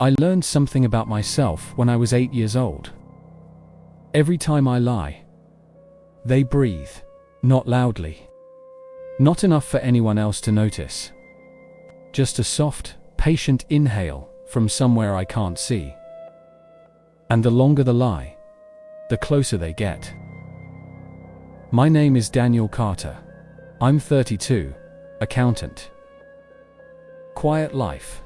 I learned something about myself when I was 8 years old. Every time I lie, they breathe, not loudly. Not enough for anyone else to notice. Just a soft, patient inhale from somewhere I can't see. And the longer the lie, the closer they get. My name is Daniel Carter. I'm 32, accountant. Quiet life.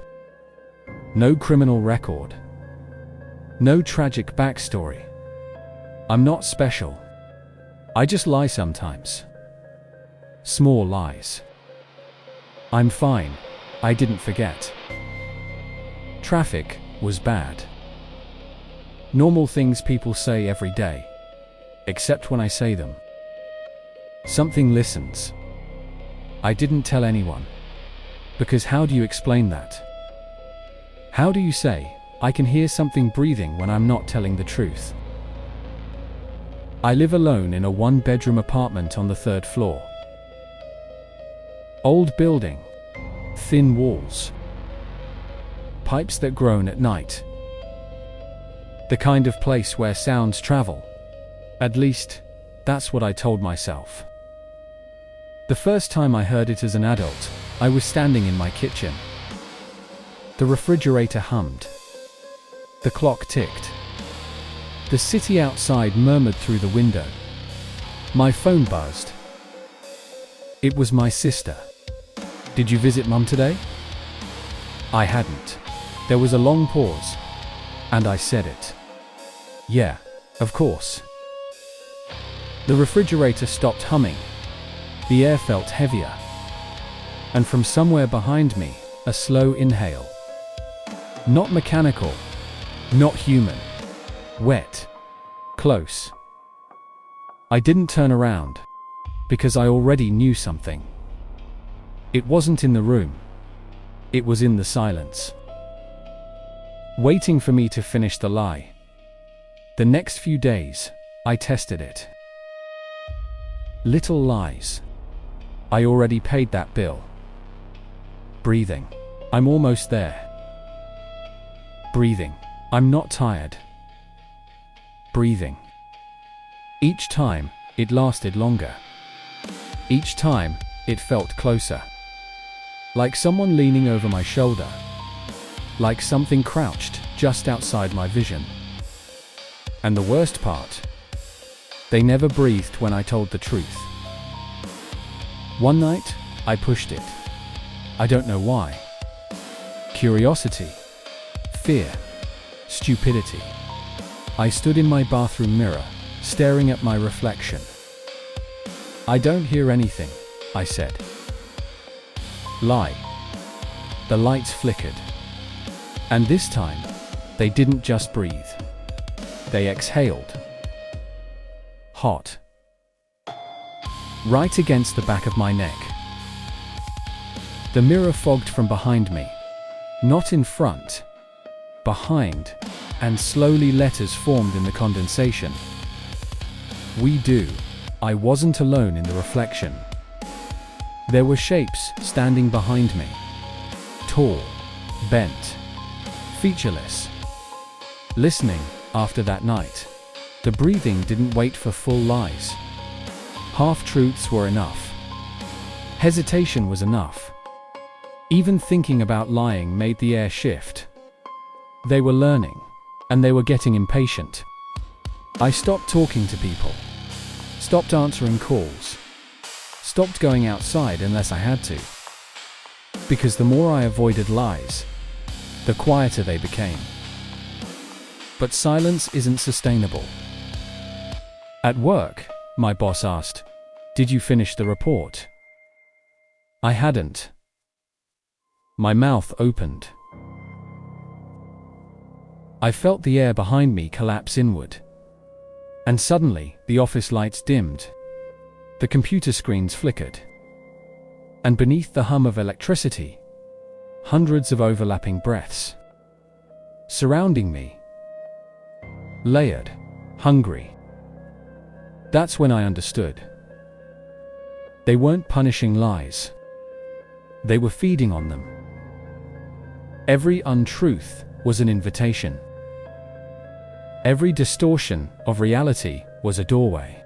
No criminal record. No tragic backstory. I'm not special. I just lie sometimes. Small lies. I'm fine. I didn't forget. Traffic was bad. Normal things people say every day. Except when I say them. Something listens. I didn't tell anyone. Because how do you explain that? How do you say, I can hear something breathing when I'm not telling the truth? I live alone in a one-bedroom apartment on the 3rd floor. Old building. Thin walls. Pipes that groan at night. The kind of place where sounds travel. At least, that's what I told myself. The first time I heard it as an adult, I was standing in my kitchen. The refrigerator hummed. The clock ticked. The city outside murmured through the window. My phone buzzed. It was my sister. Did you visit Mum today? I hadn't. There was a long pause. And I said it. Yeah, of course. The refrigerator stopped humming. The air felt heavier. And from somewhere behind me, a slow inhale. Not mechanical. Not human. Wet. Close. I didn't turn around. Because I already knew something. It wasn't in the room. It was in the silence. Waiting for me to finish the lie. The next few days, I tested it. Little lies. I already paid that bill. Breathing. I'm almost there. Breathing. I'm not tired. Breathing. Each time, it lasted longer. Each time, it felt closer. Like someone leaning over my shoulder. Like something crouched just outside my vision. And the worst part, they never breathed when I told the truth. One night, I pushed it. I don't know why. Curiosity. Fear. Stupidity. I stood in my bathroom mirror, staring at my reflection. I don't hear anything, I said. Lie. The lights flickered. And this time, they didn't just breathe. They exhaled. Hot. Right against the back of my neck. The mirror fogged from behind me. Not in front. Behind. And slowly letters formed in the condensation. We do. I wasn't alone in the reflection. There were shapes standing behind me. Tall. Bent. Featureless. Listening, after that night. The breathing didn't wait for full lies. Half-truths were enough. Hesitation was enough. Even thinking about lying made the air shift. They were learning, and they were getting impatient. I stopped talking to people. Stopped answering calls. Stopped going outside unless I had to. Because the more I avoided lies, the quieter they became. But silence isn't sustainable. At work, my boss asked, "Did you finish the report?" I hadn't. My mouth opened. I felt the air behind me collapse inward. And suddenly, the office lights dimmed. The computer screens flickered. And beneath the hum of electricity, hundreds of overlapping breaths. Surrounding me. Layered. Hungry. That's when I understood. They weren't punishing lies. They were feeding on them. Every untruth, was an invitation. Every distortion of reality was a doorway.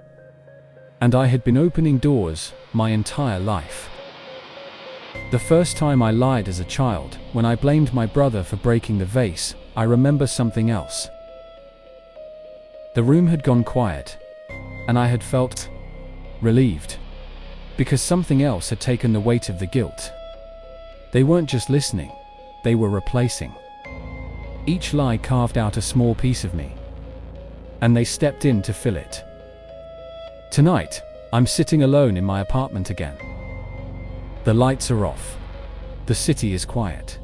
And I had been opening doors my entire life. The first time I lied as a child, when I blamed my brother for breaking the vase, I remember something else. The room had gone quiet, and I had felt relieved, because something else had taken the weight of the guilt. They weren't just listening, they were replacing. Each lie carved out a small piece of me, and they stepped in to fill it. Tonight, I'm sitting alone in my apartment again. The lights are off. The city is quiet.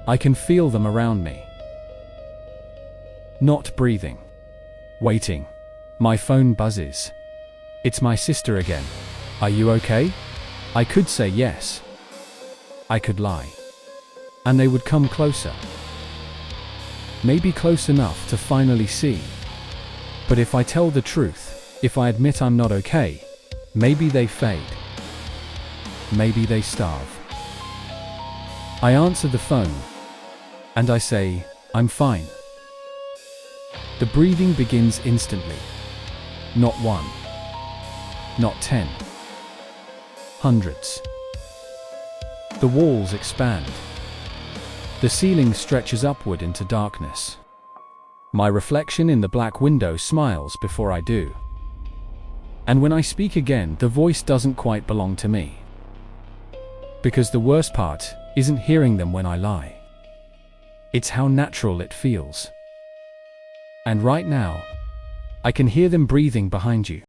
I can feel them around me. Not breathing. Waiting. My phone buzzes. It's my sister again. Are you okay? I could say yes. I could lie. And they would come closer. Maybe close enough to finally see. But if I tell the truth, if I admit I'm not okay, maybe they fade. Maybe they starve. I answer the phone, and I say, I'm fine. The breathing begins instantly. Not one. Not 10. Hundreds. The walls expand. The ceiling stretches upward into darkness. My reflection in the black window smiles before I do. And when I speak again, the voice doesn't quite belong to me. Because the worst part isn't hearing them when I lie. It's how natural it feels. And right now, I can hear them breathing behind you.